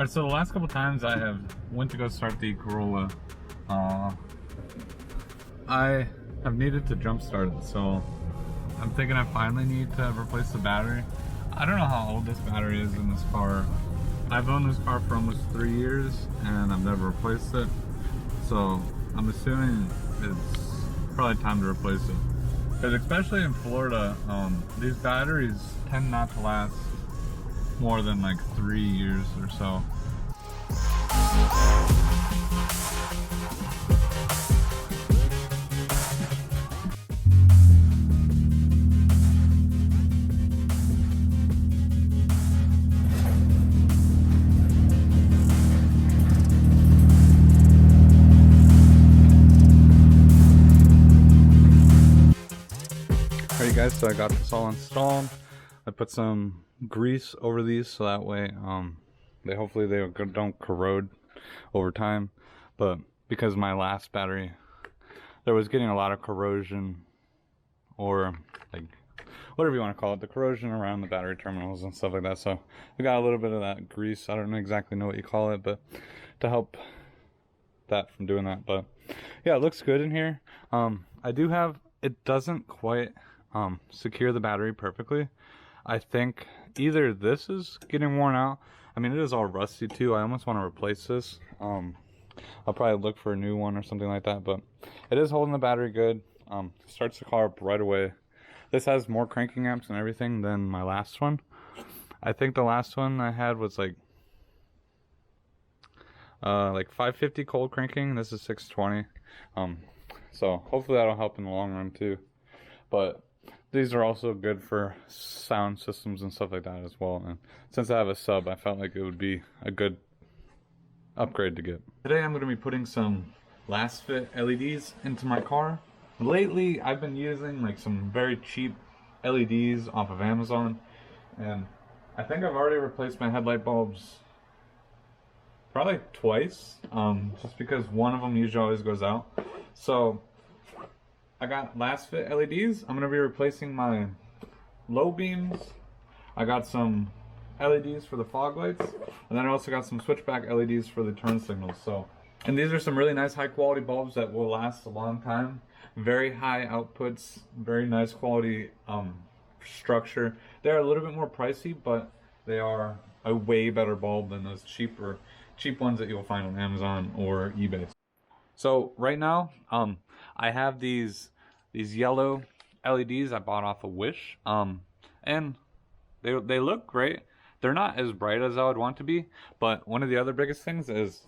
Alright, so the last couple times I have went to go start the Corolla, I have needed to jump start it, so I'm thinking I finally need to replace the battery. I don't know how old this battery is in this car. I've owned this car for almost 3 years and I've never replaced it, so I'm assuming it's probably time to replace it. Because especially in Florida, these batteries tend not to last more than like 3 years or so. Alright guys, so I got this all installed. I put some grease over these so that way hopefully they don't corrode over time. But because my last battery, there was getting a lot of corrosion, or like whatever you want to call it, the corrosion around the battery terminals and stuff like that. So I got a little bit of that grease. I don't exactly know what you call it, but to help that from doing that. But yeah, it looks good in here. I do have, it doesn't quite secure the battery perfectly. I think either this is getting worn out. I mean, it is all rusty too. I almost want to replace this. I'll probably look for a new one or something like that, but it is holding the battery good. Starts the car up right away. This has more cranking amps and everything than my last one. I think the last one I had was like 550 cold cranking. This is 620. So hopefully that'll help in the long run too. But these are also good for sound systems and stuff like that as well. And since I have a sub, I felt like it would be a good upgrade to get. Today I'm going to be putting some Lasfit LEDs into my car. Lately I've been using like some very cheap LEDs off of Amazon, and I think I've already replaced my headlight bulbs probably twice, just because one of them usually always goes out. So I got Lastfit LEDs. I'm going to be replacing my low beams. I got some LEDs for the fog lights, and then I also got some switchback LEDs for the turn signals. So, and these are some really nice high quality bulbs that will last a long time. Very high outputs, very nice quality structure. They're a little bit more pricey, but they are a way better bulb than those cheap ones that you'll find on Amazon or eBay. So right now, I have these yellow LEDs I bought off of Wish, and they look great. They're not as bright as I would want to be, but one of the other biggest things is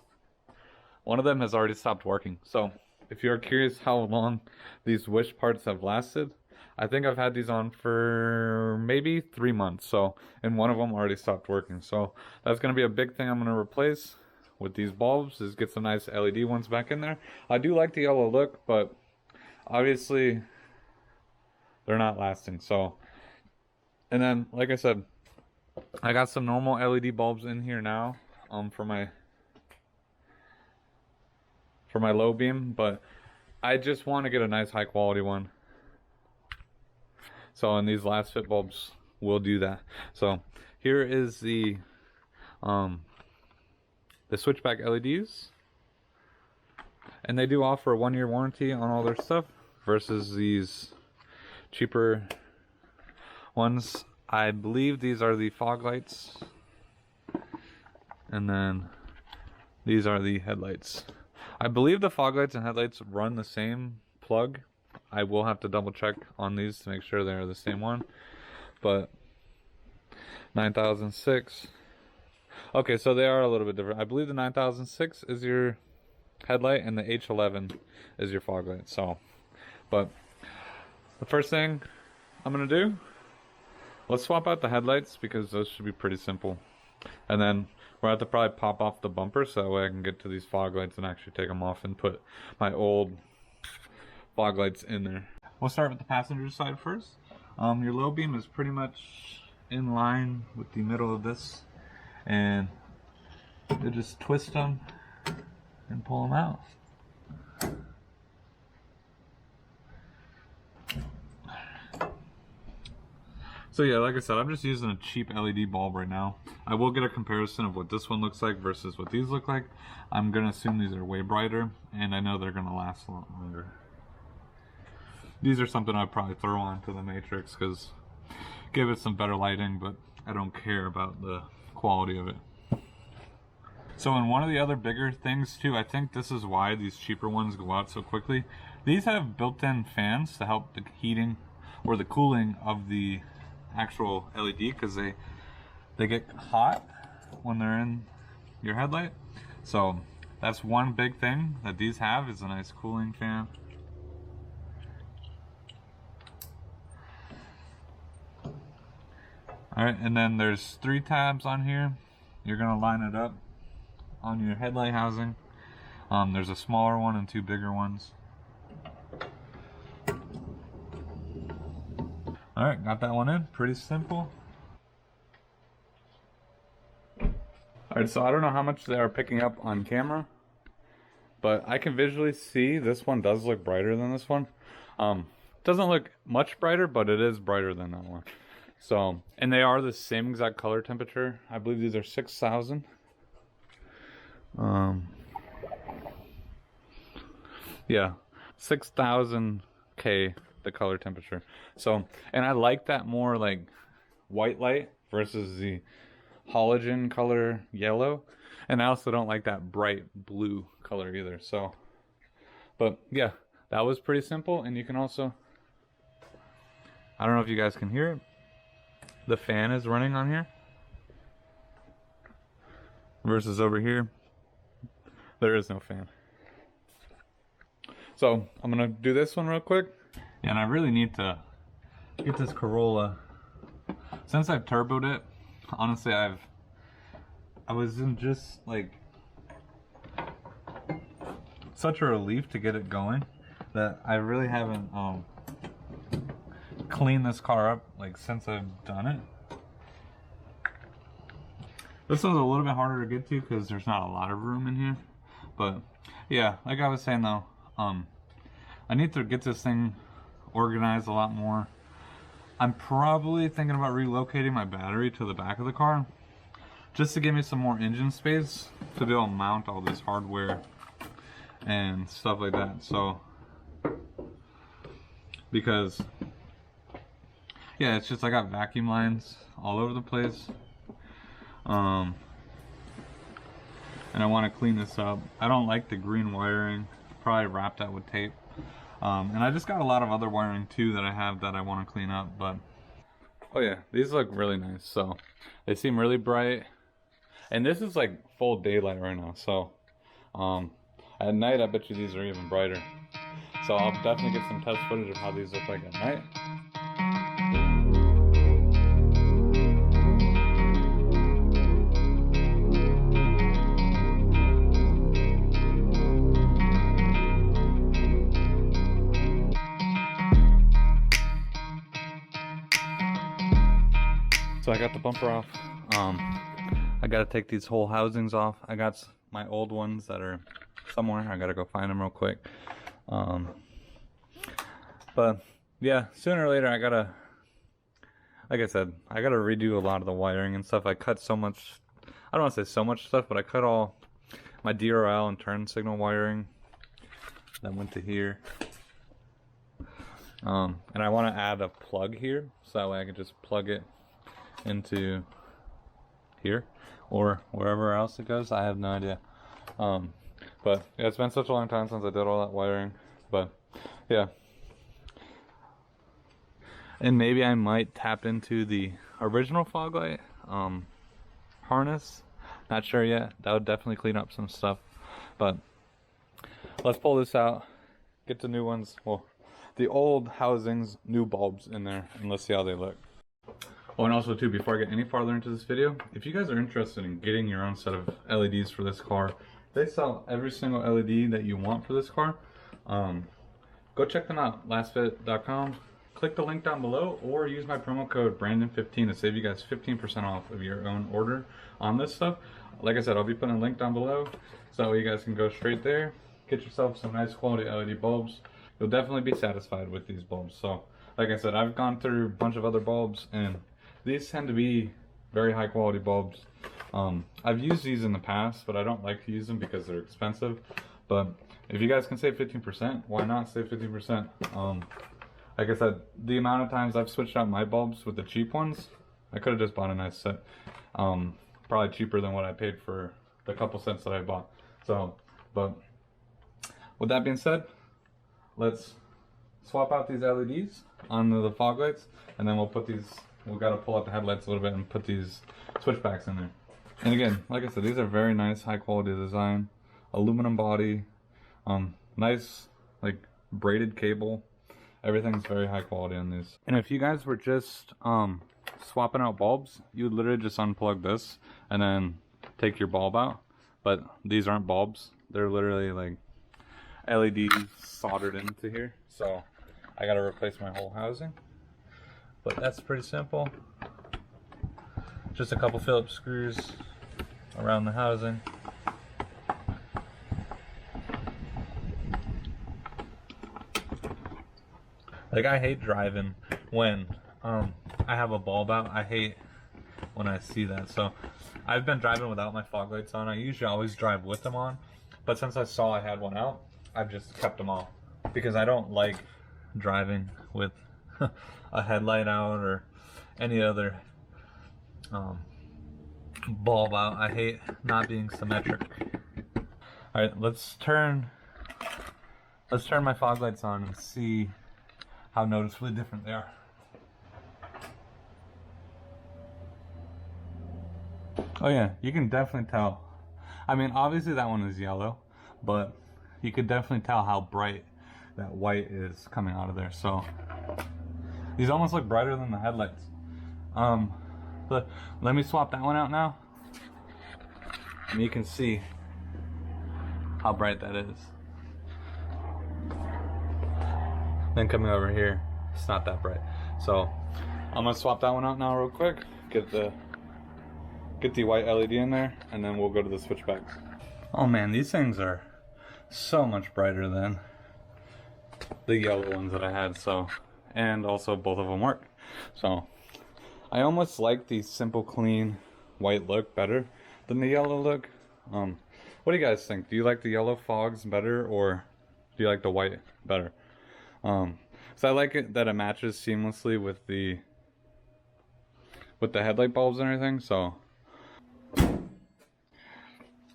one of them has already stopped working. So if you're curious how long these Wish parts have lasted, I think I've had these on for maybe 3 months. So, and one of them already stopped working. So that's going to be a big thing I'm going to replace with these bulbs, is get some nice LED ones back in there. I do like the yellow look, but obviously they're not lasting. So, and then like I said, I got some normal LED bulbs in here now for my low beam, but I just want to get a nice high quality one. So, and these Lastfit bulbs will do that. So here is the switchback LEDs, and they do offer a 1-year warranty on all their stuff versus these cheaper ones. I believe these are the fog lights, and then these are the headlights. I believe the fog lights and headlights run the same plug. I will have to double check on these to make sure they're the same one, but 9006. Okay, so they are a little bit different. I believe the 9006 is your headlight and the H11 is your fog light. So, but the first thing I'm gonna do, let's swap out the headlights because those should be pretty simple. And then we'll have to probably pop off the bumper so that way I can get to these fog lights and actually take them off and put my old fog lights in there. We'll start with the passenger side first. Your low beam is pretty much in line with the middle of this, and you just twist them and pull them out. So yeah, like I said, I'm just using a cheap LED bulb right now. I will get a comparison of what this one looks like versus what these look like. I'm gonna assume these are way brighter, and I know they're gonna last a lot longer. These are something I'd probably throw onto the Matrix because give it some better lighting, but I don't care about the quality of it. So in one of the other bigger things too, I think this is why these cheaper ones go out so quickly. These have built-in fans to help the heating or the cooling of the actual LED, because they get hot when they're in your headlight. So that's one big thing that these have, is a nice cooling fan. Alright, and then there's 3 tabs on here. You're gonna line it up on your headlight housing. There's a smaller one and 2 bigger ones. Alright, got that one in. Pretty simple. Alright, so I don't know how much they are picking up on camera, but I can visually see this one does look brighter than this one. Doesn't look much brighter, but it is brighter than that one. So, and they are the same exact color temperature. I believe these are 6,000. Yeah, 6,000 K the color temperature. So, and I like that more like white light versus the halogen color yellow. And I also don't like that bright blue color either. So, but yeah, that was pretty simple. And you can also, I don't know if you guys can hear it. The fan is running on here versus over here there is no fan. So I'm gonna do this one real quick, and I really need to get this Corolla. Since I've turboed it, honestly I was in just like such a relief to get it going that I really haven't clean this car up like since I've done it. This one's a little bit harder to get to because there's not a lot of room in here, but yeah, like I was saying though, I need to get this thing organized a lot more. I'm probably thinking about relocating my battery to the back of the car just to give me some more engine space to be able to mount all this hardware and stuff like that. So because yeah, it's just I got vacuum lines all over the place. And I want to clean this up. I don't like the green wiring. Probably wrap that with tape. And I just got a lot of other wiring too that I have that I want to clean up. But oh yeah, these look really nice. So they seem really bright. And this is like full daylight right now. So at night I bet you these are even brighter. So I'll definitely get some test footage of how these look like at night. So I got the bumper off. I gotta take these whole housings off. I got my old ones that are somewhere. I gotta go find them real quick. But yeah, sooner or later I gotta, like I said, I gotta redo a lot of the wiring and stuff. I cut so much, I don't want to say so much stuff, but I cut all my DRL and turn signal wiring that went to here. And I want to add a plug here so that way I can just plug it into here or wherever else it goes. I have no idea. But yeah, it's been such a long time since I did all that wiring. But yeah, and maybe I might tap into the original fog light harness. Not sure yet. That would definitely clean up some stuff. But let's pull this out, get the new ones, well, the old housings, new bulbs in there, and let's see how they look. Oh, and also too, before I get any farther into this video, if you guys are interested in getting your own set of LEDs for this car, they sell every single LED that you want for this car. Go check them out, Lastfit.com. Click the link down below or use my promo code Brandon15 to save you guys 15% off of your own order on this stuff. Like I said, I'll be putting a link down below so that way you guys can go straight there, get yourself some nice quality LED bulbs. You'll definitely be satisfied with these bulbs. So like I said, I've gone through a bunch of other bulbs, and these tend to be very high quality bulbs. I've used these in the past, but I don't like to use them because they're expensive. But if you guys can save 15%, why not save 15%? Like I said, the amount of times I've switched out my bulbs with the cheap ones, I could have just bought a nice set. Probably cheaper than what I paid for the couple sets that I bought. So, but with that being said, let's swap out these LEDs on the fog lights, and then we'll put these, we gotta pull out the headlights a little bit and put these switchbacks in there. And again, like I said, these are very nice, high quality design, aluminum body, nice like braided cable. Everything's very high quality on these. And if you guys were just swapping out bulbs, you would literally just unplug this and then take your bulb out. But these aren't bulbs, they're literally like LEDs soldered into here. So I gotta replace my whole housing. But that's pretty simple. Just a couple Phillips screws around the housing. Like, I hate driving when I have a bulb out. I hate when I see that. So I've been driving without my fog lights on. I usually always drive with them on, but since I saw I had one out, I've just kept them off because I don't like driving with a headlight out or any other bulb out. I hate not being symmetric. All right, let's turn my fog lights on and see how noticeably different they are. Oh yeah, you can definitely tell. I mean, obviously that one is yellow, but you could definitely tell how bright that white is coming out of there. So these almost look brighter than the headlights. But let me swap that one out now, and you can see how bright that is. Then coming over here, it's not that bright. So I'm gonna swap that one out now real quick. Get the white LED in there, and then we'll go to the switchbacks. Oh man, these things are so much brighter than the yellow ones that I had. So, and also both of them work. So I almost like the simple, clean white look better than the yellow look. What do you guys think? Do you like the yellow fogs better, or do you like the white better? So I like it that it matches seamlessly with the headlight bulbs and everything. So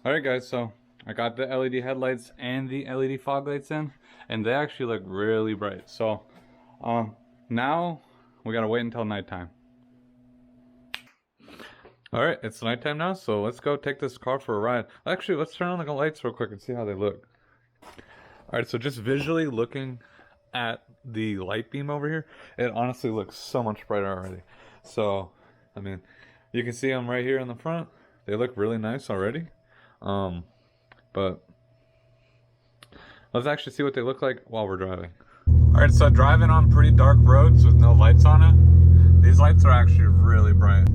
alright guys, so I got the LED headlights and the LED fog lights in, and they actually look really bright. So now we gotta wait until nighttime. Alright, it's nighttime now, so let's go take this car for a ride. Actually, let's turn on the lights real quick and see how they look. Alright, so just visually looking at the light beam over here, it honestly looks so much brighter already. So, I mean, you can see them right here in the front. They look really nice already. But let's actually see what they look like while we're driving. Alright, so driving on pretty dark roads with no lights on it, these lights are actually really bright.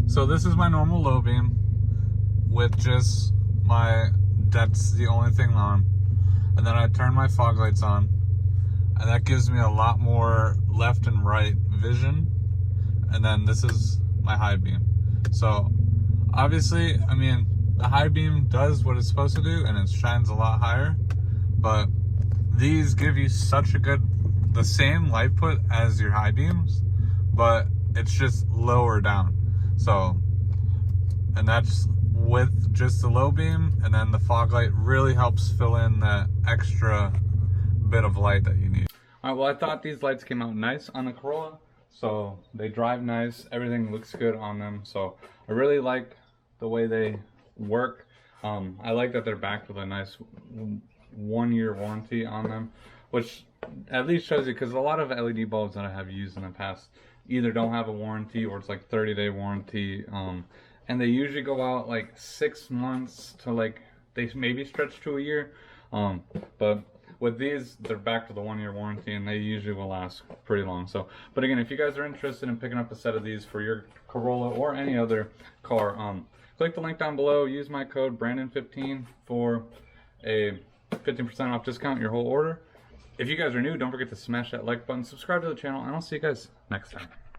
So this is my normal low beam with just that's the only thing on. And then I turn my fog lights on, and that gives me a lot more left and right vision. And then this is my high beam. So obviously, I mean, the high beam does what it's supposed to do and it shines a lot higher, but these give you such a the same light put as your high beams, but it's just lower down. So, and that's with just the low beam, and then the fog light really helps fill in that extra bit of light that you need. Alright, well, I thought these lights came out nice on the Corolla, so they drive nice, everything looks good on them, so I really like the way they work. I like that they're backed with a nice 1-year warranty on them, which at least shows you, because a lot of LED bulbs that I have used in the past either don't have a warranty or it's like 30-day warranty, and they usually go out like 6 months to like, they maybe stretch to a year, but with these, they're back to the 1-year warranty, and they usually will last pretty long. So, but again, if you guys are interested in picking up a set of these for your Corolla or any other car, click the link down below. Use my code Brandon15 for a 15% off discount your whole order. If you guys are new, don't forget to smash that like button, subscribe to the channel, and I'll see you guys next time.